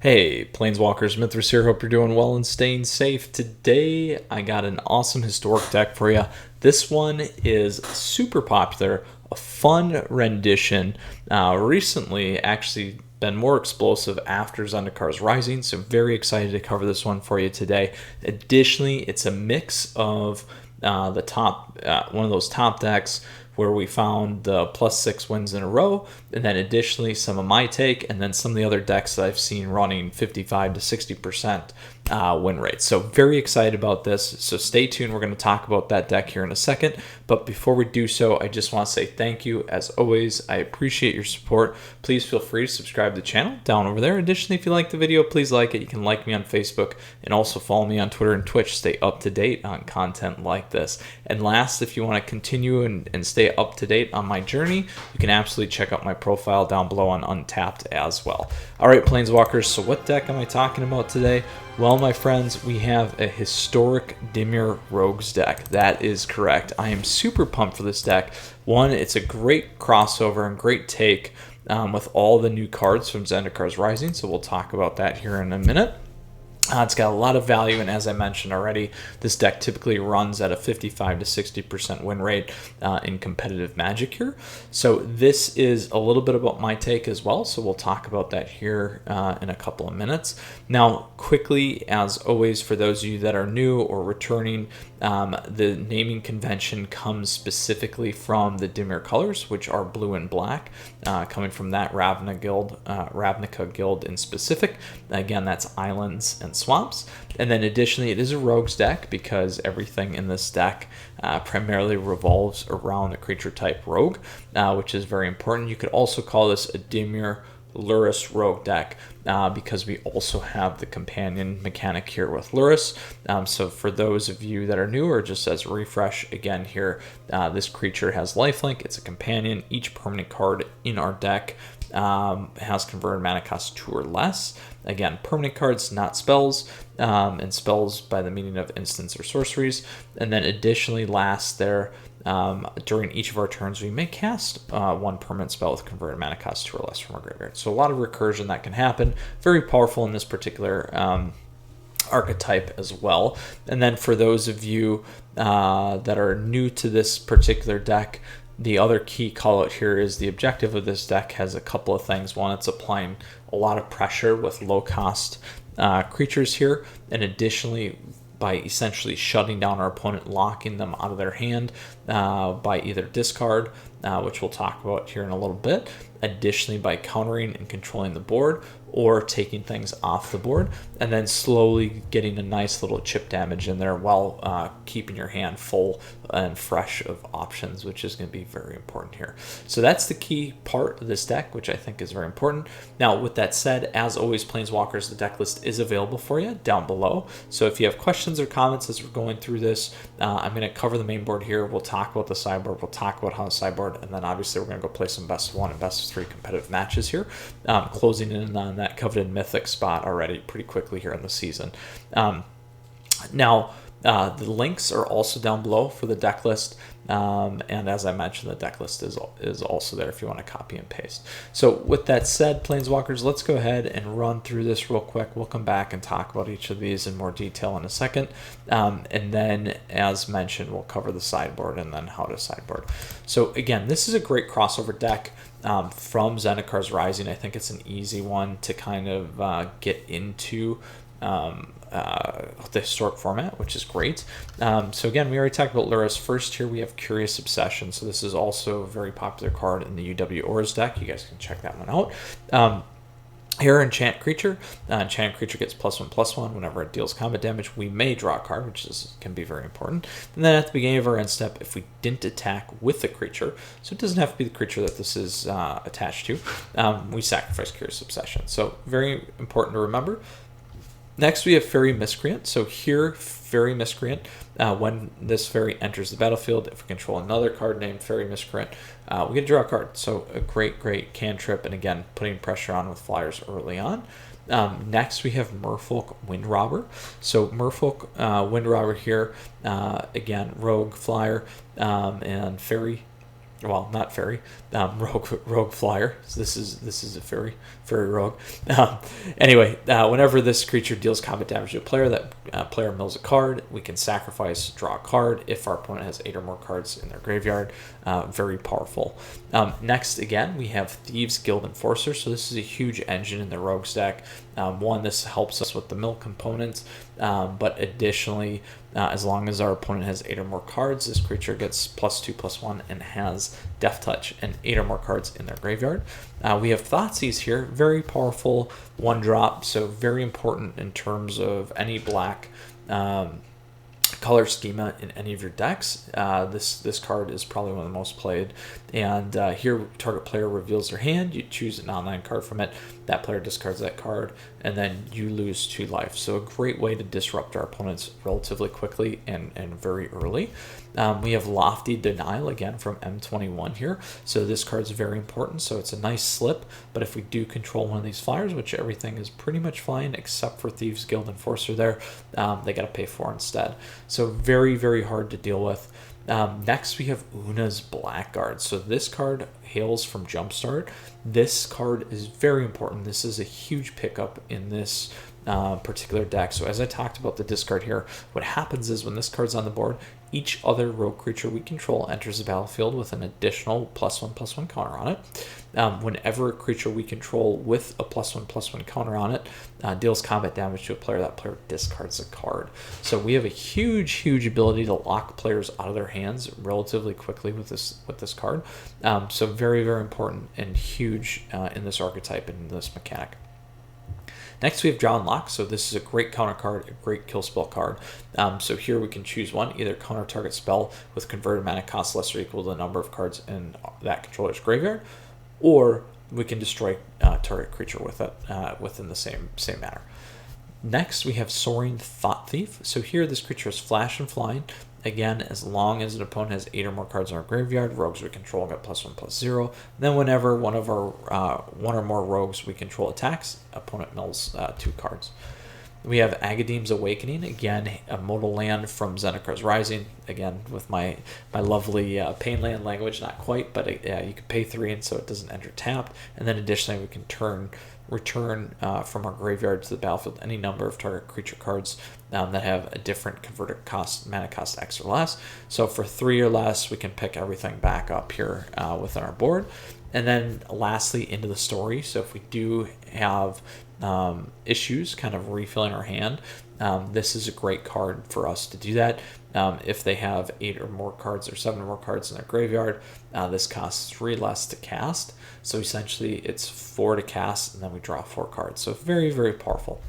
Hey, Planeswalkers, Mythras here. Hope you're doing well and staying safe. Today, I got an awesome historic deck for you. This one is super popular, a fun rendition. Recently, actually been more explosive after Zendikar Rising, so very excited to cover this one for you today. Additionally, it's a mix of the top, one of those top decks where we found the +6 wins in a row, and then additionally some of my take, and then some of the other decks that I've seen running 55 to 60% win rates. So very excited about this. So stay tuned. We're going to talk about that deck here in a second. But before we do so, I just want to say thank you. As always, I appreciate your support. Please feel free to subscribe to the channel down over there. Additionally, if you like the video, please like it. You can like me on Facebook and also follow me on Twitter and Twitch. Stay up to date on content like this. And last, if you want to continue and stay up to date on my journey, you can absolutely check out my profile down below on Untapped as well. All right, Planeswalkers, so what deck am I talking about today? Well, my friends, we have a historic Dimir Rogues deck. That is correct. I am super pumped for this deck. One, it's a great crossover and great take with all the new cards from Zendikar Rising, so we'll talk about that here in a minute. It's got a lot of value, and as I mentioned already, this deck typically runs at a 55 to 60% win rate in competitive Magic here. So this is a little bit about my take as well, so we'll talk about that here in a couple of minutes. Now, quickly, as always, for those of you that are new or returning, the naming convention comes specifically from the Dimir colors, which are blue and black, coming from that Ravnica guild in specific. Again, that's islands and swamps. And then additionally, it is a rogues deck because everything in this deck primarily revolves around a creature type rogue, which is very important. You could also call this a Dimir Lurrus rogue deck because we also have the companion mechanic here with Lurrus. So for those of you that are new, or just as a refresh, again here, this creature has lifelink. It's a companion. Each permanent card in our deck has converted mana cost 2 or less. Again, permanent cards, not spells, and spells by the meaning of instants or sorceries. And then additionally, last there, during each of our turns, we may cast one permanent spell with converted mana cost 2 or less from our graveyard. So a lot of recursion that can happen. Very powerful in this particular archetype as well. And then for those of you that are new to this particular deck, the other key call out here is the objective of this deck has a couple of things. One, it's applying a lot of pressure with low cost creatures here, and additionally by essentially shutting down our opponent, locking them out of their hand by either discard, which we'll talk about here in a little bit, additionally by countering and controlling the board, or taking things off the board, and then slowly getting a nice little chip damage in there while keeping your hand full and fresh of options, which is going to be very important here. So that's the key part of this deck, which I think is very important. Now, with that said, as always, Planeswalkers, the deck list is available for you down below. So if you have questions or comments as we're going through this, I'm going to cover the main board here. We'll talk about the sideboard. We'll talk about how the sideboard, and then obviously we're going to go play some best of 1 and best of 3 competitive matches here, closing in on that coveted mythic spot already pretty quickly here in the season. Now, the links are also down below for the deck list, and as I mentioned, the deck list is also there if you want to copy and paste. So with that said, Planeswalkers, let's go ahead and run through this real quick. We'll come back and talk about each of these in more detail in a second, and then as mentioned, we'll cover the sideboard and then how to sideboard. So again, this is a great crossover deck from Zendikar Rising. I think it's an easy one to kind of get into the historic format, which is great. So again, we already talked about Lurrus. First here we have Curious Obsession. So this is also a very popular card in the UW Auras deck. You guys can check that one out. Here, Enchant Creature. Enchant Creature gets +1/+1 whenever it deals combat damage. We may draw a card, which can be very important. And then at the beginning of our end step, if we didn't attack with the creature, so it doesn't have to be the creature that this is attached to, we sacrifice Curious Obsession. So very important to remember. Next, we have Fairy Miscreant. So here, Fairy Miscreant, when this fairy enters the battlefield, if we control another card named Fairy Miscreant, we can draw a card. So a great cantrip, and again, putting pressure on with flyers early on. Next, we have Merfolk Windrobber. So Merfolk Windrobber here, again, rogue, flyer, and fairy. well, not fairy, rogue flyer. So this is a fairy rogue. Anyway, whenever this creature deals combat damage to a player, that player mills a card. We can sacrifice, draw a card if our opponent has 8 or more cards in their graveyard. Very powerful. Next, again, we have Thieves Guild Enforcer. So this is a huge engine in the Rogues deck. One, this helps us with the mill components, but additionally, as long as our opponent has 8 or more cards, this creature gets +2/+1 and has Death Touch and 8 or more cards in their graveyard. We have Thoughtseize here, very powerful 1-drop, so very important in terms of any black color schema in any of your decks. This card is probably one of the most played, and here target player reveals their hand, you choose an online card from it, that player discards that card, and then you lose 2 life. So a great way to disrupt our opponents relatively quickly and very early. We have Lofty Denial again from M21 here, so this card's very important, so it's a nice slip, but if we do control one of these flyers, which everything is pretty much fine except for Thieves Guild Enforcer there, they got to pay 4 instead. So very, very hard to deal with. Next, we have Una's Blackguard. So this card hails from Jumpstart. This card is very important. This is a huge pickup in this particular deck. So as I talked about the discard here, what happens is when this card's on the board, each other rogue creature we control enters the battlefield with an additional +1/+1 counter on it. Whenever a creature we control with a +1/+1 counter on it deals combat damage to a player, that player discards a card. So we have a huge ability to lock players out of their hands relatively quickly with this card. So very, very important and huge in this archetype and in this mechanic. Next, we have Draw and Lock. So this is a great counter card, a great kill spell card. So here we can choose one, either counter target spell with converted mana cost less or equal to the number of cards in that controller's graveyard, or we can destroy target creature with it within the same manner. Next, we have Soaring Thought Thief. So here, this creature is flash and flying. Again, as long as an opponent has 8 or more cards in our graveyard, rogues we control get +1/+0. And then whenever one or more rogues we control attacks, opponent mills 2 cards. We have Agadeem's Awakening, again, a modal land from Zendikar's Rising. Again, with my lovely pain land language, not quite, but you can pay 3 and so it doesn't enter tapped. And then additionally, we can return from our graveyard to the battlefield any number of target creature cards that have a different converted mana cost X or less. So for 3 or less, we can pick everything back up here within our board. And then lastly, into the story. So if we do have issues kind of refilling our hand, this is a great card for us to do that. If they have 8 or more cards or 7 or more cards in their graveyard, this costs 3 less to cast. So essentially it's 4 to cast, and then we draw 4 cards. So very, very powerful.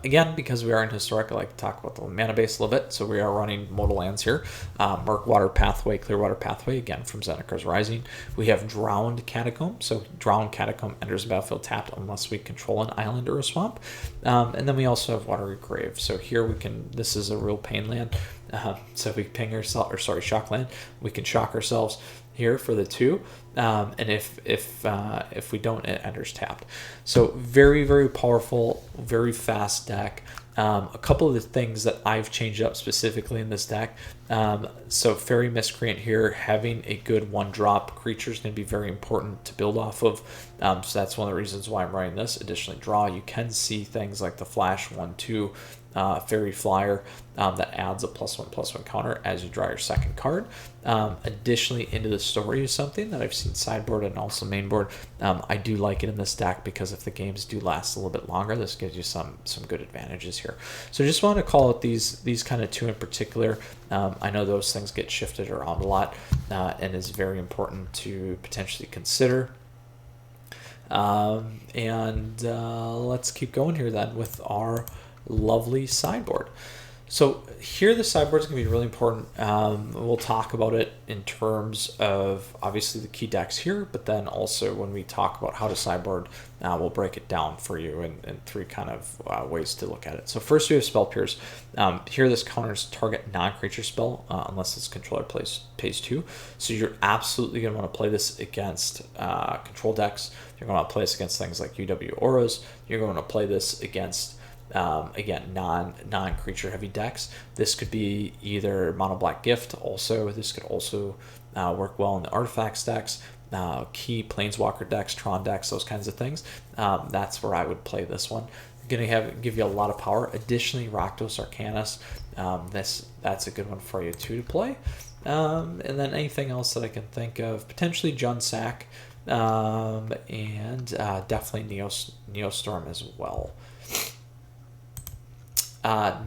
Again, because we are in Historic, I like to talk about the mana base a little bit. So we are running modal lands here. Murkwater Pathway, Clearwater Pathway, again from Zendikar's Rising. We have Drowned Catacomb. So Drowned Catacomb enters the battlefield tapped unless we control an island or a swamp. And then we also have Watery Grave. So here we can, this is a real pain land. So if we ping ourselves, or sorry, shock land, we can shock ourselves here for the 2, and if we don't, it enters tapped. So very, very powerful, very fast deck. A couple of the things that I've changed up specifically in this deck. So Fairy Miscreant here, having a good 1-drop creature is going to be very important to build off of. So that's one of the reasons why I'm running this. Additionally, draw, you can see things like the Flash 1/2 Fairy Flyer that adds a +1/+1 counter as you draw your second card. Additionally, Into the Story is something that I've seen sideboard and also mainboard. I do like it in this deck because if the games do last a little bit longer, this gives you some good advantages here. So just want to call out these kind of 2 in particular. I know those things get shifted around a lot and is very important to potentially consider. Let's keep going here then with our lovely sideboard. So here the sideboard is going to be really important. We'll talk about it in terms of obviously the key decks here, but then also when we talk about how to sideboard, we'll break it down for you in 3 kind of ways to look at it. So first we have Spell Pierce. Here this counters target non-creature spell unless its controller pays 2. So you're absolutely going to want to play this against control decks. You're going to want to play this against things like UW Auras. You're going to play this against again, non-creature heavy decks. This could be either Mono Black Gift. Also, this could also work well in the artifacts decks, key planeswalker decks, Tron decks, those kinds of things. That's where I would play this one. Gonna give you a lot of power. Additionally, Rakdos Arcanus, that's a good one for you too to play. And then anything else that I can think of, potentially Junsack, and definitely Neostorm as well.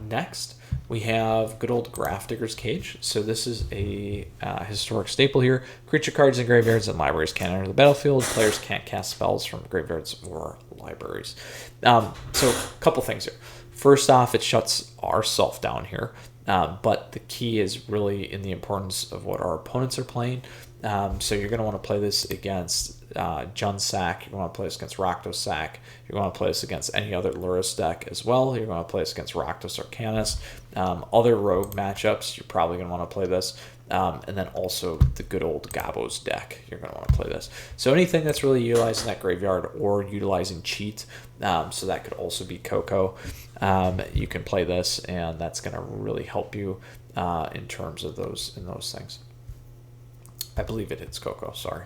Next, we have good old Grafdigger's Cage. So this is a historic staple here. Creature cards in graveyards and libraries can't enter the battlefield. Players can't cast spells from graveyards or libraries. So a couple things here. First off, it shuts ourself down here. But the key is really in the importance of what our opponents are playing. So you're going to want to play this against Junsack. You're going to play this against Rakdos. You're going to play this against any other Lurrus deck as well. You're going to play this against Rakdos Arcanus. Other rogue matchups, you're probably going to want to play this. And then also the good old Gabos deck, you're going to want to play this. So anything that's really utilizing that graveyard or utilizing cheat, so that could also be Coco, you can play this, and that's going to really help you in terms of those things. I believe it hits Coco, sorry.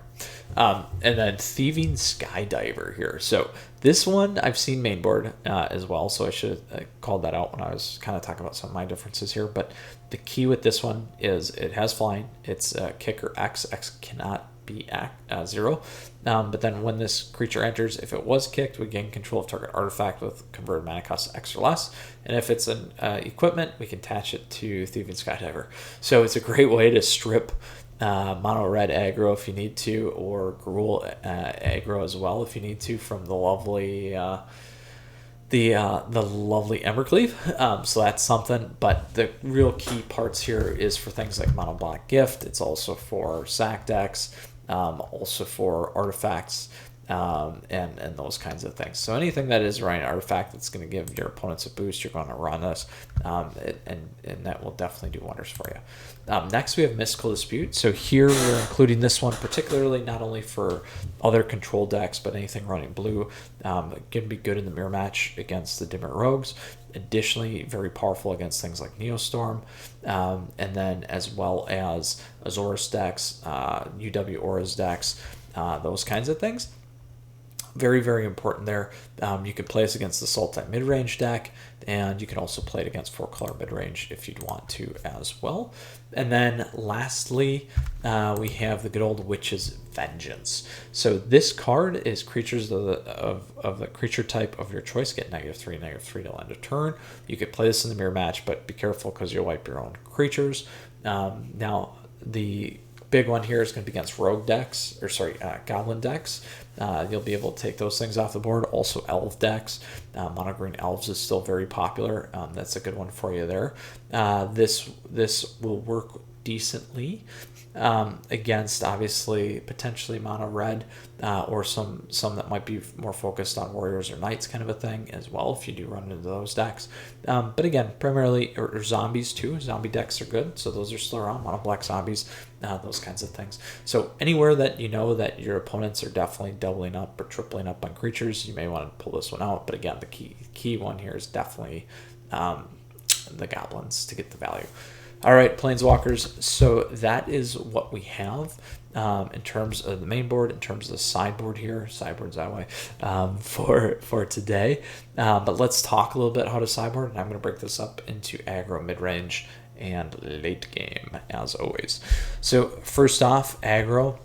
And then Thieving Skydiver here. So this one I've seen mainboard as well, so I should have called that out when I was kind of talking about some of my differences here. But the key with this one is it has flying. It's kicker X. X cannot be 0. But then when this creature enters, if it was kicked, we gain control of target artifact with converted mana cost X or less. And if it's an equipment, we can attach it to Thieving Skydiver. So it's a great way to strip Mono Red Aggro if you need to, or Gruul Aggro as well if you need to, from the lovely lovely Embercleave. So that's something. But the real key parts here is for things like Mono Black Gift. It's also for sack decks, also for artifacts, and those kinds of things. So anything that is running an artifact that's going to give your opponents a boost, you're going to run this, and that will definitely do wonders for you. Next, we have Mystical Dispute. So here we're including this one particularly not only for other control decks, but anything running blue. It can be good in the mirror match against the Dimir Rogues. Additionally, very powerful against things like Neostorm, and then as well as Azorius decks, UW Auras decks, those kinds of things. Very, very important there. You can play this against the Sultai mid-range deck, and you can also play it against 4-color mid-range if you'd want to as well. And then lastly, we have the good old Witch's Vengeance. So this card is creatures of the creature type of your choice get -3/-3 till end of turn. You could play this in the mirror match, but be careful because you'll wipe your own creatures. Now, the big one here is going to be against rogue decks, goblin decks. You'll be able to take those things off the board. Also elf decks. Mono green elves is still very popular. That's a good one for you there. This will work decently against obviously potentially mono red, or some that might be more focused on warriors or knights kind of a thing as well if you do run into those decks. But again, primarily or zombies too. Zombie decks are good, so those are still around. Mono black zombies, those kinds of things. So anywhere that you know that your opponents are definitely doubling up or tripling up on creatures, you may want to pull this one out. But again, the key one here is definitely the goblins to get the value. All right, Planeswalkers, so that is what we have in terms of the main board, in terms of the sideboard here. Sideboard's that way for today. But let's talk a little bit how to sideboard, and I'm going to break this up into aggro, mid-range, and late game, as always. So first off, aggro.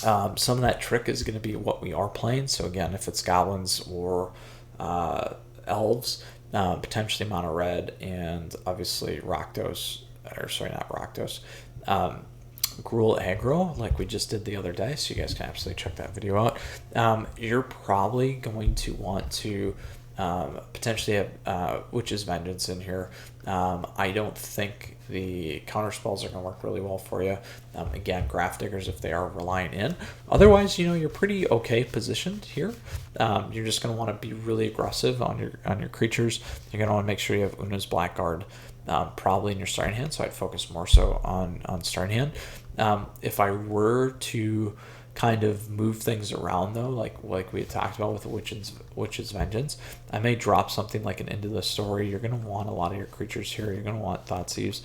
Some of that trick is going to be what we are playing. So again, if it's goblins or elves, potentially mono red, and obviously Rakdos, or sorry, not Rakdos, Gruul Aggro, like we just did the other day, so you guys can absolutely check that video out. You're probably going to want to potentially have Witch's Vengeance in here. I don't think the counter spells are going to work really well for you. Again, Grafdiggers if they are relying in. Otherwise, you're pretty okay positioned here. You're just going to want to be really aggressive on your creatures. You're going to want to make sure you have Una's Blackguard probably in your starting hand, so I'd focus more so on starting hand. If I were to kind of move things around though, like we had talked about with the Witch's Vengeance, I may drop something like an Into the Story. You're going to want a lot of your creatures here. You're going to want Thoughtseize.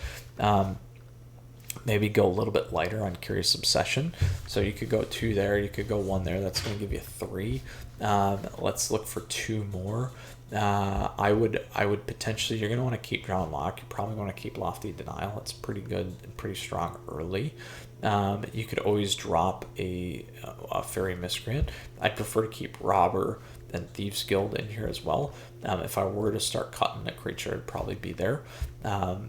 maybe go a little bit lighter on Curious Obsession. So you could go 2 there, you could go 1 there. That's going to give you 3. Let's look for 2 more. I would potentially, you're going to want to keep Drown Lock. You probably want to keep Lofty Denial. It's pretty good and pretty strong early. You could always drop a Fairy Miscreant. I'd prefer to keep Robber and Thieves Guild in here as well. If I were to start cutting a creature, it'd probably be there.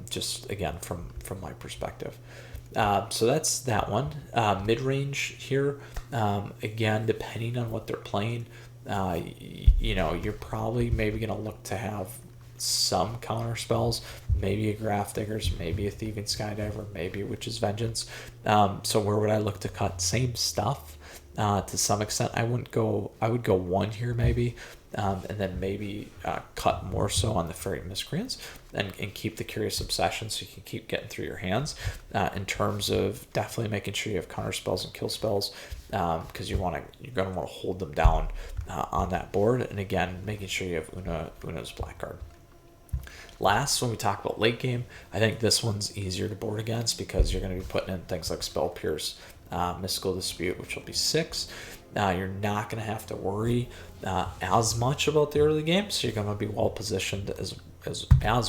Just again from my perspective. So that's that one. Mid-range here, again, depending on what they're playing, you know, you're probably maybe going to look to have some counter spells, maybe a Graph Diggers, maybe a Thieving Skydiver, maybe a Witch's Vengeance. So where would I look to cut? Same stuff. To some extent, I would go 1 here maybe, and then maybe cut more so on the Fairy Miscreants and keep the Curious Obsession so you can keep getting through your hands, in terms of definitely making sure you have counter spells and kill spells, because you're going to want to hold them down on that board, and again making sure you have Una's Blackguard. Last, when we talk about late game, I think this one's easier to board against because you're going to be putting in things like Spell Pierce, Mystical Dispute, which will be 6. You're not going to have to worry as much about the early game, so you're going to be well positioned as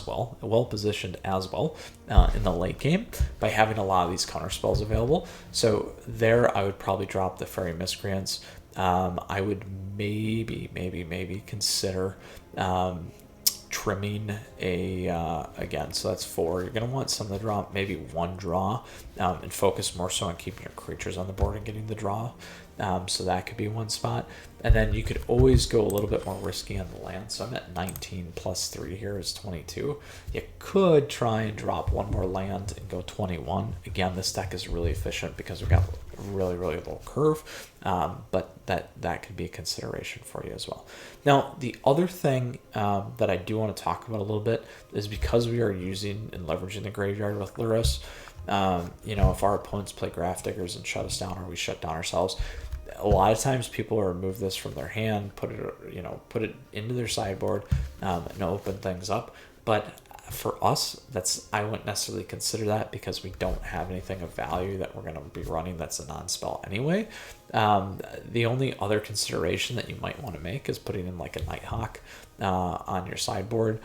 well in the late game by having a lot of these counter spells available. So there, I would probably drop the Fairy Miscreants. I would maybe consider trimming again, so that's 4. You're going to want some of the draw, maybe 1 draw, and focus more so on keeping your creatures on the board and getting the draw. So that could be one spot. And then you could always go a little bit more risky on the land. So I'm at 19 plus 3 here is 22. You could try and drop 1 more land and go 21. Again, this deck is really efficient because we've got a really low curve, but that could be a consideration for you as well. Now, the other thing that I do want to talk about a little bit is because we are using and leveraging the graveyard with Luris, you know, if our opponents play Graph Diggers and shut us down, or we shut down ourselves, a lot of times people will remove this from their hand, put it into their sideboard, and open things up. But for us, I wouldn't necessarily consider that because we don't have anything of value that we're going to be running that's a non-spell anyway. The only other consideration that you might want to make is putting in like a Nighthawk on your sideboard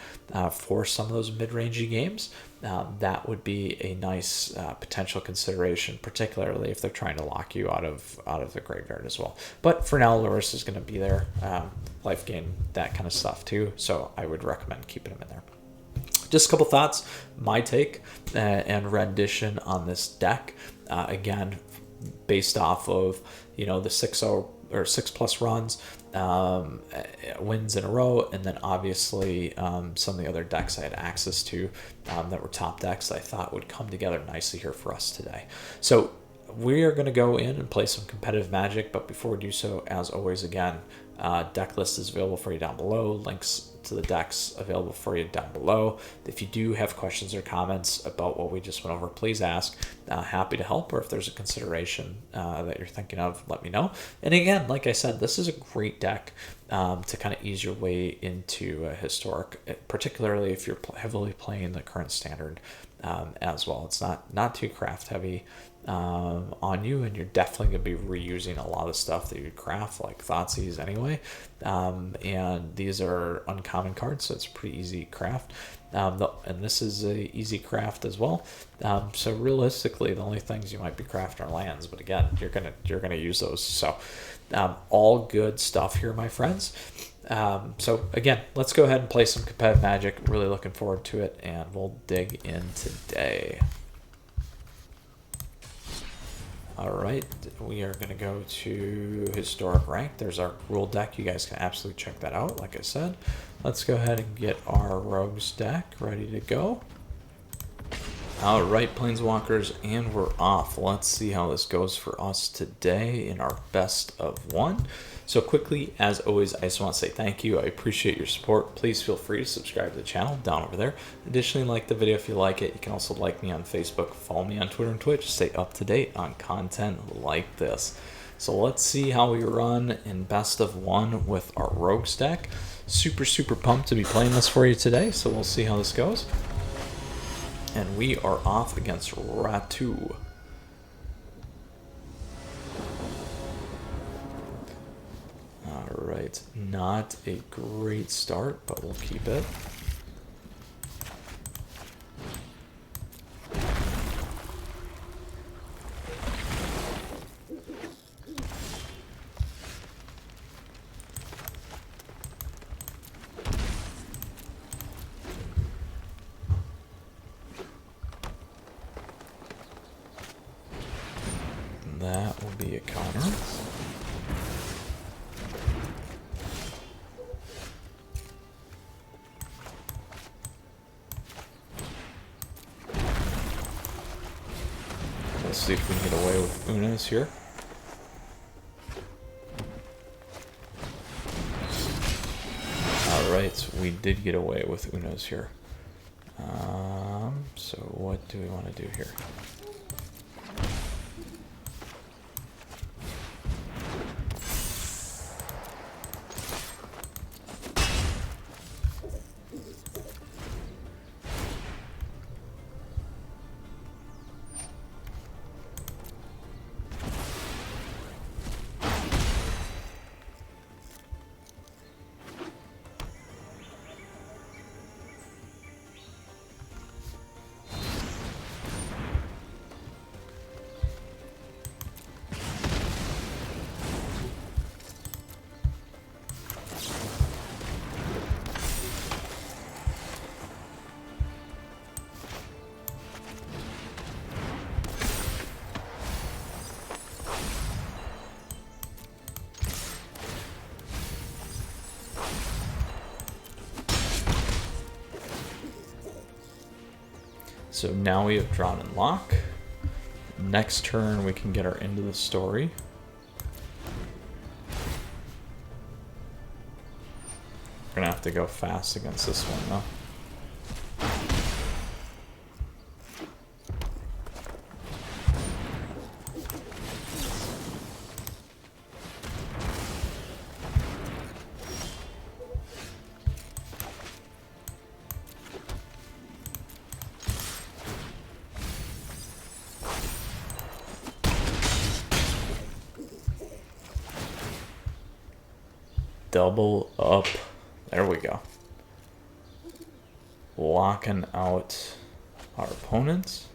for some of those mid-rangey games. That would be a nice potential consideration, particularly if they're trying to lock you out of the graveyard as well. But for now, Luris is going to be there, life gain, that kind of stuff too. So I would recommend keeping him in there. Just a couple thoughts, my take and rendition on this deck. Again, based off of, you know, the 6-0 or 6+ runs, wins in a row, and then obviously some of the other decks I had access to that were top decks that I thought would come together nicely here for us today. So we are going to go in and play some competitive Magic, but before we do so, as always, again, deck list is available for you down below. Links to the decks available for you down below. If you do have questions or comments about what we just went over, please ask. Happy to help, or if there's a consideration that you're thinking of, let me know. And again, like I said, this is a great deck to kind of ease your way into a historic, particularly if you're heavily playing the current standard as well. It's not too craft heavy on you, and you're definitely going to be reusing a lot of stuff that you craft, like Thoughtseize anyway, and these are uncommon cards, so it's pretty easy craft, and this is a easy craft as well. So realistically, the only things you might be crafting are lands, but again, you're gonna use those. So all good stuff here, my friends. So again, let's go ahead and play some competitive Magic. Really looking forward to it, and we'll dig in today. All right, we are going to go to Historic Rank. There's our Gruul deck. You guys can absolutely check that out, like I said. Let's go ahead and get our Rogues deck ready to go. All right, Planeswalkers, and we're off. Let's see how this goes for us today in our best of 1. So quickly, as always, I just want to say thank you. I appreciate your support. Please feel free to subscribe to the channel down over there. Additionally, like the video if you like it. You can also like me on Facebook, follow me on Twitter and Twitch, stay up to date on content like this. So let's see how we run in best of 1 with our Rogues deck. Super pumped to be playing this for you today, so we'll see how this goes. And we are off against Ratu. Alright, not a great start, but we'll keep it. That will be a counter. Let's see if we can get away with Unos here. Alright, we did get away with Unos here. So what do we want to do here? So now we have drawn and lock. Next turn we can get our end of the story. We're gonna have to go fast against this one though. Double up. There we go. Locking out our opponents.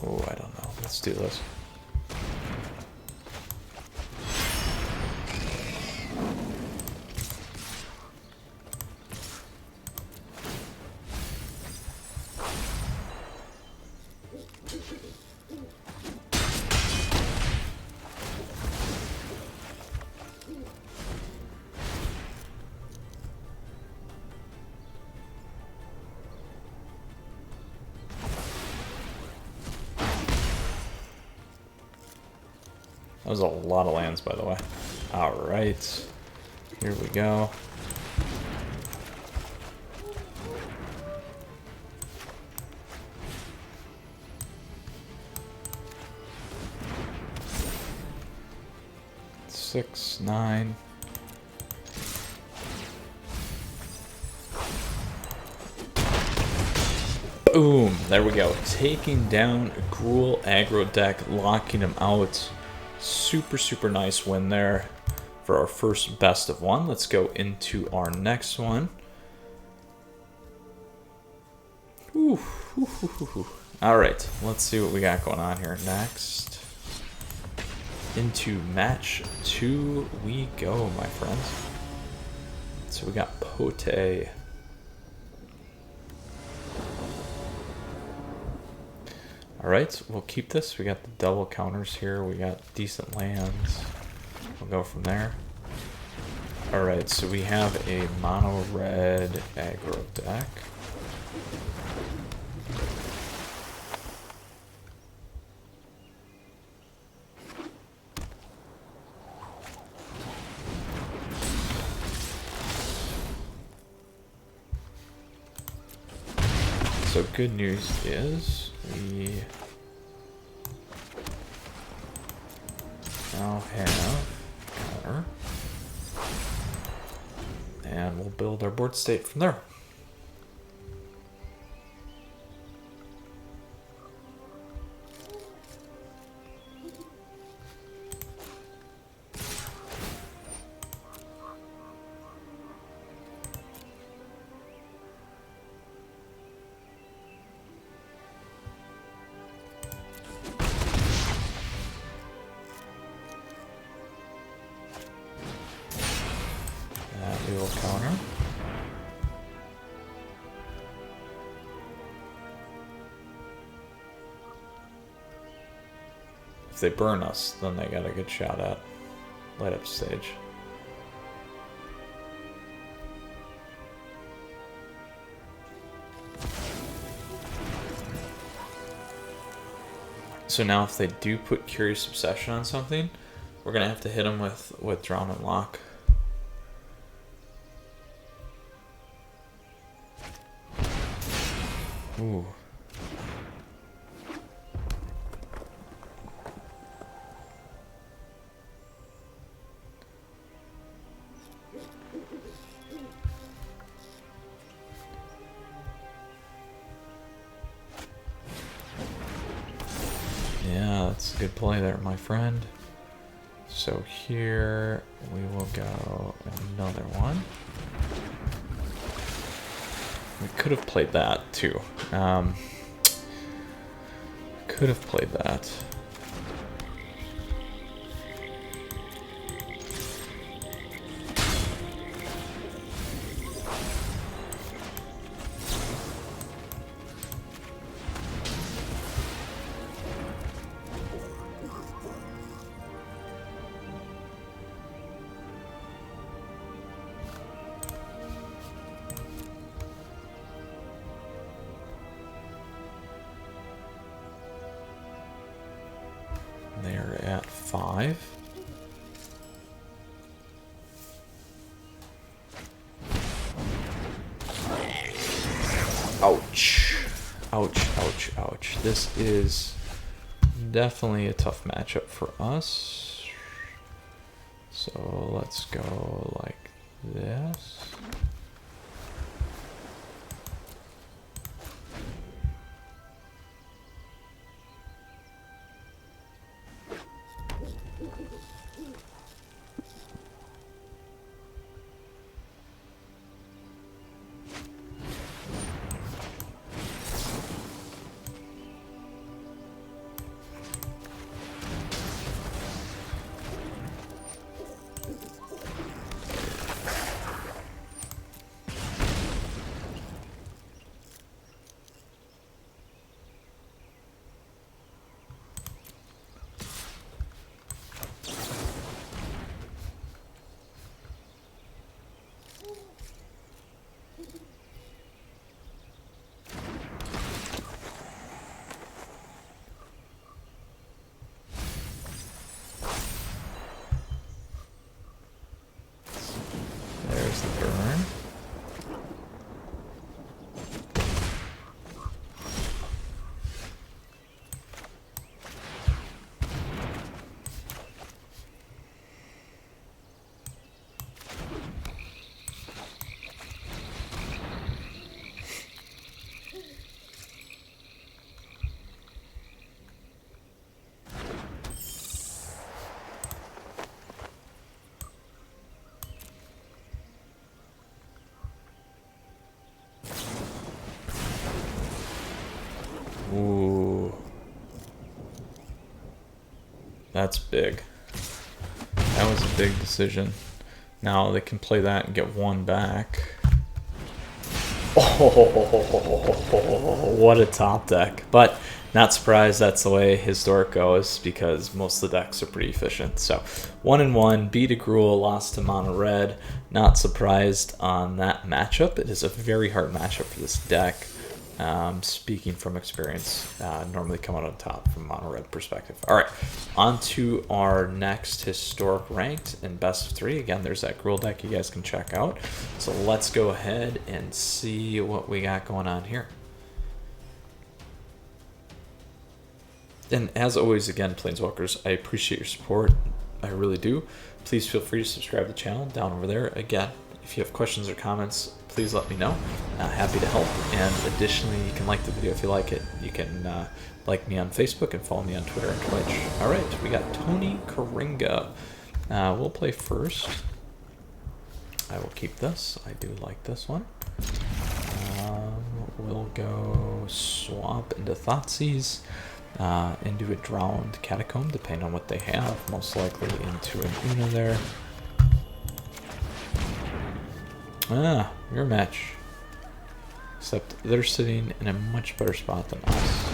Oh, I don't know. Let's do this. That was a lot of lands, by the way. Alright. Here we go. Six, nine. Boom! There we go. Taking down a Gruul Aggro deck, locking him out. Super, super nice win there for our first best of one. Let's go into our next one. Ooh, ooh, ooh, ooh. All right, let's see what we got going on here next. Into match 2 we go, my friends. So we got Pote. Alright, we'll keep this. We got the double counters here. We got decent lands. We'll go from there. Alright, so we have a Mono Red Aggro deck. So good news is we now have counter, and we'll build our board state from there. We will counter. If they burn us, then they got a good shot at light up stage. So now if they do put Curious Obsession on something, we're gonna have to hit them with Drown and Lock. Ooh. Yeah, that's a good play there, my friend. So here we will go another one. We could have played that too. Could have played that. They're at 5. Ouch. Ouch, ouch, ouch. This is definitely a tough matchup for us. So let's go like this. There's the burn. Ooh. That's big. That was a big decision. Now they can play that and get one back. Oh, what a top deck. But Not surprised that's the way Historic goes because most of the decks are pretty efficient. So 1-1, beat a Gruul, lost to Mono Red. Not surprised on that matchup. It is a very hard matchup for this deck. Speaking from experience, normally come out on top from Mono Red perspective. All right, on to our next Historic ranked and best of 3. Again, there's that Gruul deck you guys can check out. So let's go ahead and see what we got going on here. And as always, again, Planeswalkers, I appreciate your support. I really do. Please feel free to subscribe to the channel down over there. Again, if you have questions or comments, please let me know. Happy to help. And additionally, you can like the video if you like it. You can like me on Facebook and follow me on Twitter and Twitch. All right, we got Tony Karinga. We'll play first. I will keep this. I do like this one. We'll go swap into Thoughtseize. Into a Drowned Catacomb, depending on what they have. Most likely into an Una there. Your match. Except they're sitting in a much better spot than us.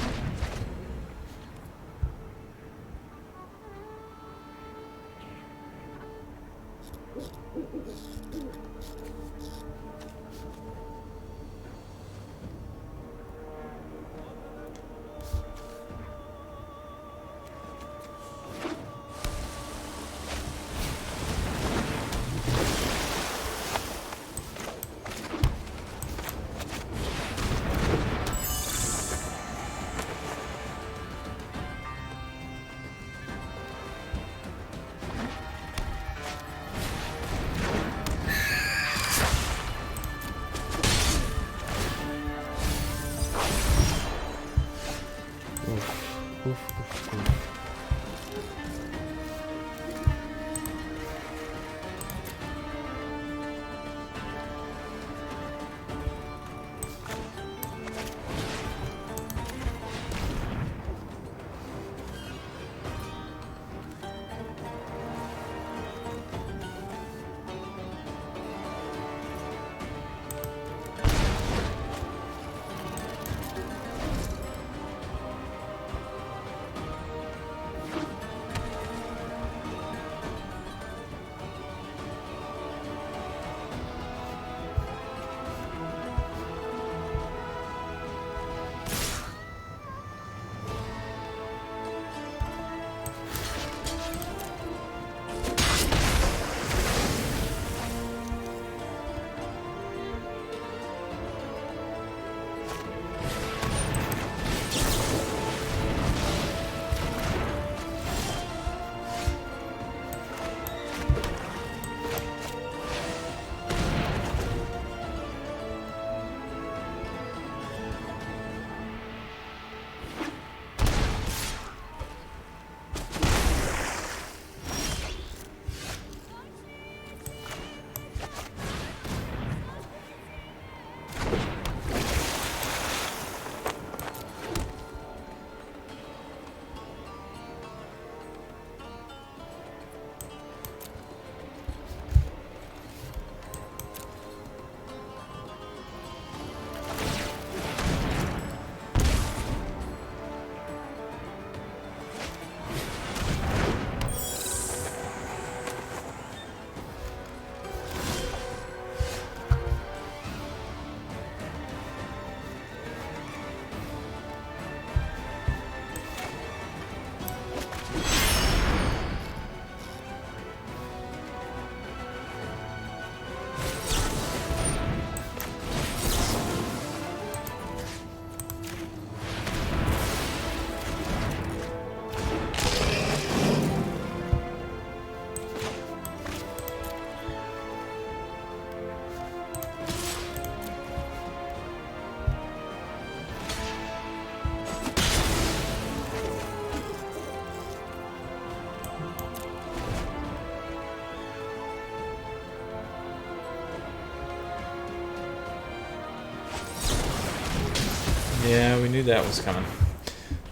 Yeah, we knew that was coming.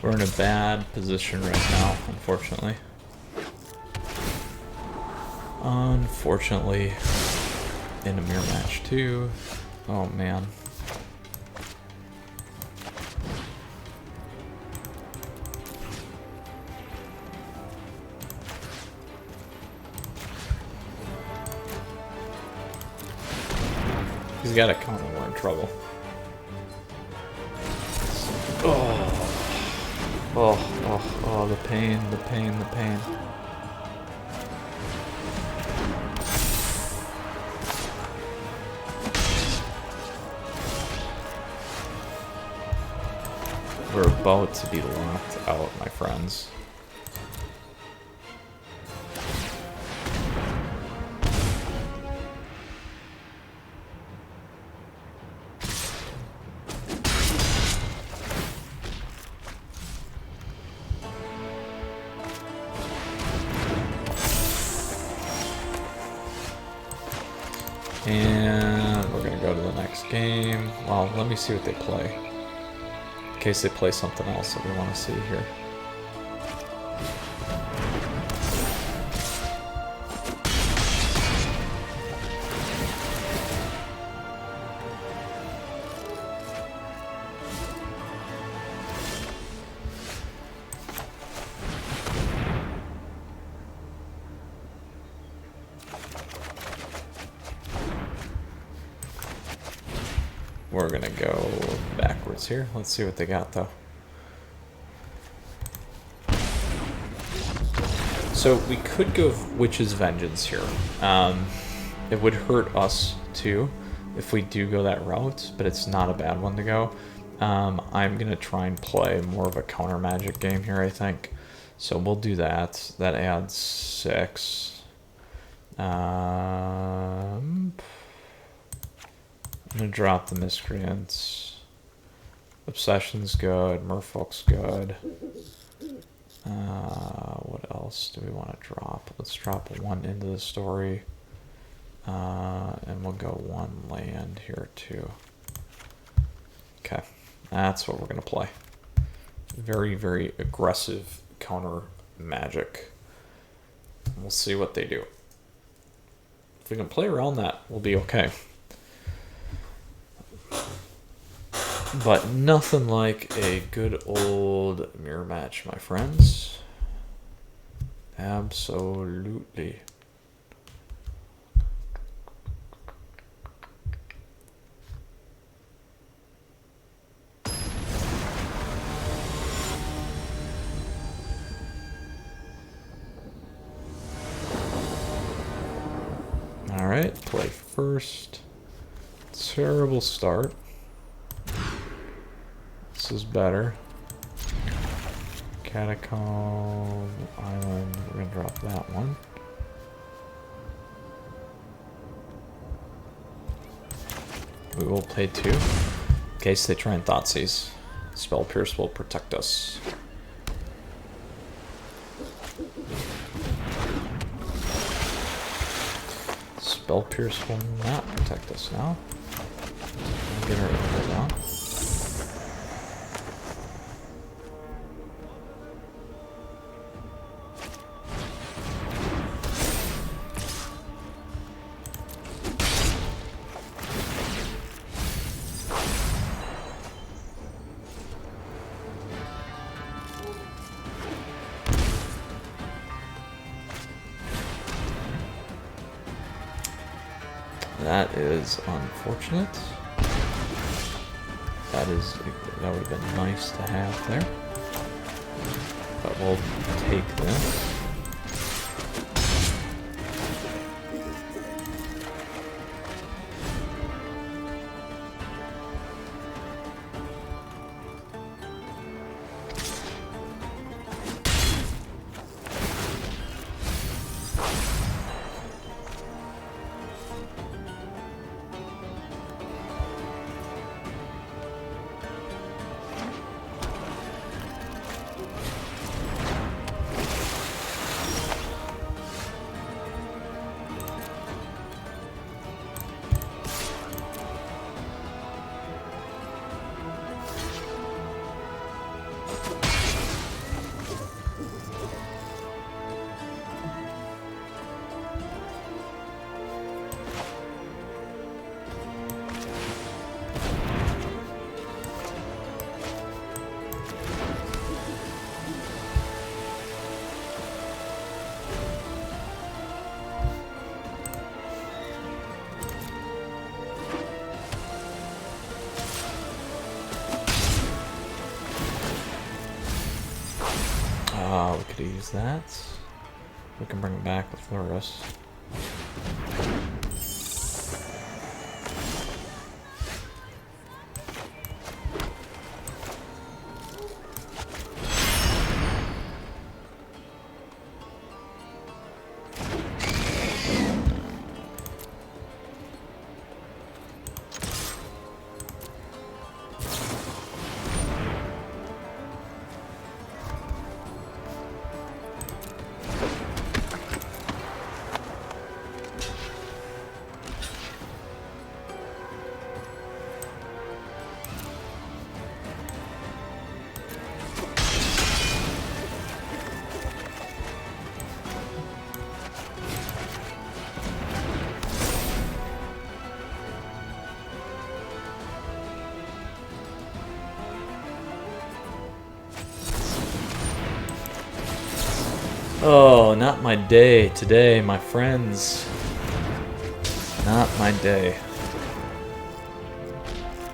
We're in a bad position right now, unfortunately. Unfortunately, in a mirror match too. Oh man. He's got a counter, we're in trouble. Oh, the pain, the pain, the pain. We're about to be locked out, my friends. And we're gonna go to the next game. Well, let me see what they play. In case they play something else that we want to see here. We're gonna go backwards here. Let's see what they got though. So we could go Witch's Vengeance here. It would hurt us too if we do go that route, but it's not a bad one to go. I'm gonna try and play more of a counter magic game here, I think. So we'll do that. That adds 6. I'm gonna drop the Miscreants. Obsession's good. Merfolk's good. What else do we want to drop? Let's drop 1 into the story. And we'll go 1 land here too. Okay, that's what we're gonna play. Very, very aggressive counter magic. We'll see what they do. If we can play around that, we'll be okay. But nothing like a good old mirror match, my friends. Absolutely. All right, play first. Terrible start. This is better. Catacomb Island, we're gonna drop that one. We will play 2 in case they try and Thoughtseize. Spell Pierce will protect us. Spell Pierce will not protect us now. I'll get her down. That is unfortunate. That would have been nice to have there. But we'll take this. We could use that. We can bring it back with Mythras. Oh, not my day today, my friends. Not my day.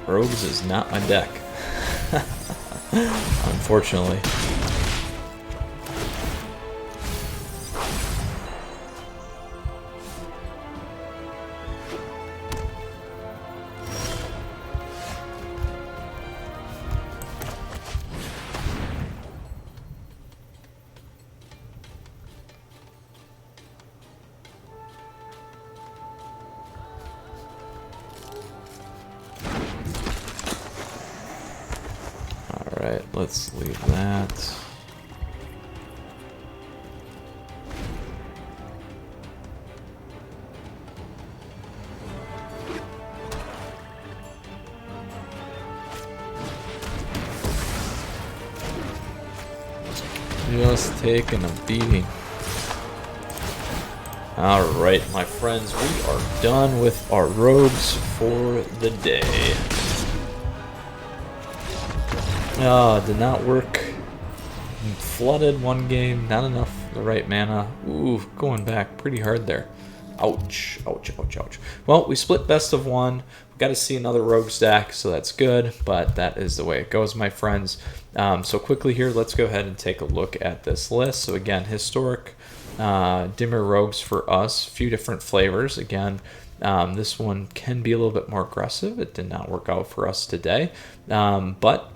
Rogues is not my deck. Unfortunately. Alright, let's leave that. Just taking a beating. Alright, my friends, we are done with our rogues for the day. Did not work. Flooded one game, not enough the right mana. Ooh, going back pretty hard there. Ouch, ouch, ouch, ouch. Well, we split best of one. We got to see another rogue stack, so that's good, but that is the way it goes, my friends. So quickly here, let's go ahead and take a look at this list. So again, historic Dimir Rogues for us, a few different flavors. Again, this one can be a little bit more aggressive. It did not work out for us today, but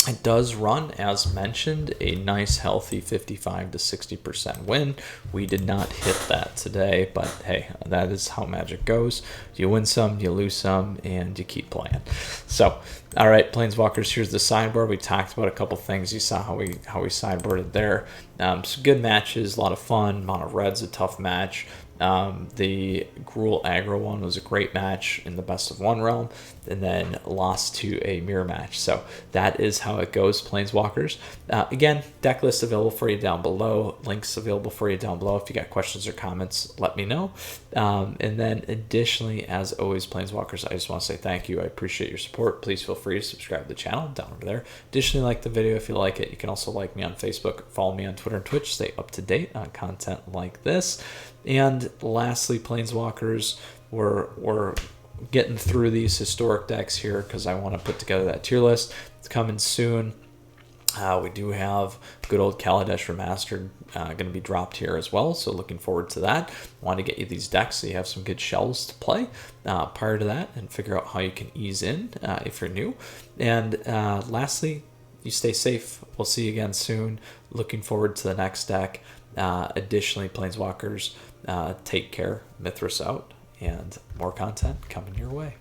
it does run, as mentioned, a nice healthy 55 to 60% win. We did not hit that today, but hey, that is how Magic goes. You win some, you lose some, and you keep playing. So, all right, Planeswalkers, here's the sideboard. We talked about a couple things. You saw how we sideboarded there. Some good matches, a lot of fun. Mono Red's a tough match. The Gruul Aggro one was a great match in the best of one realm, and then lost to a mirror match. So that is how it goes, Planeswalkers. Again, deck list available for you down below. Links available for you down below. If you got questions or comments, let me know. And then additionally, as always, Planeswalkers, I just want to say thank you. I appreciate your support. Please feel free to subscribe to the channel down over there. Additionally, like the video if you like it. You can also like me on Facebook, follow me on Twitter and Twitch. Stay up to date on content like this. And lastly, Planeswalkers, we're getting through these historic decks here because I want to put together that tier list. It's coming soon. We do have good old Kaladesh Remastered going to be dropped here as well, so looking forward to that. Want to get you these decks so you have some good shells to play prior to that and figure out how you can ease in if you're new. And lastly, you stay safe. We'll see you again soon. Looking forward to the next deck. Additionally, Planeswalkers, take care. Mythras out, and more content coming your way.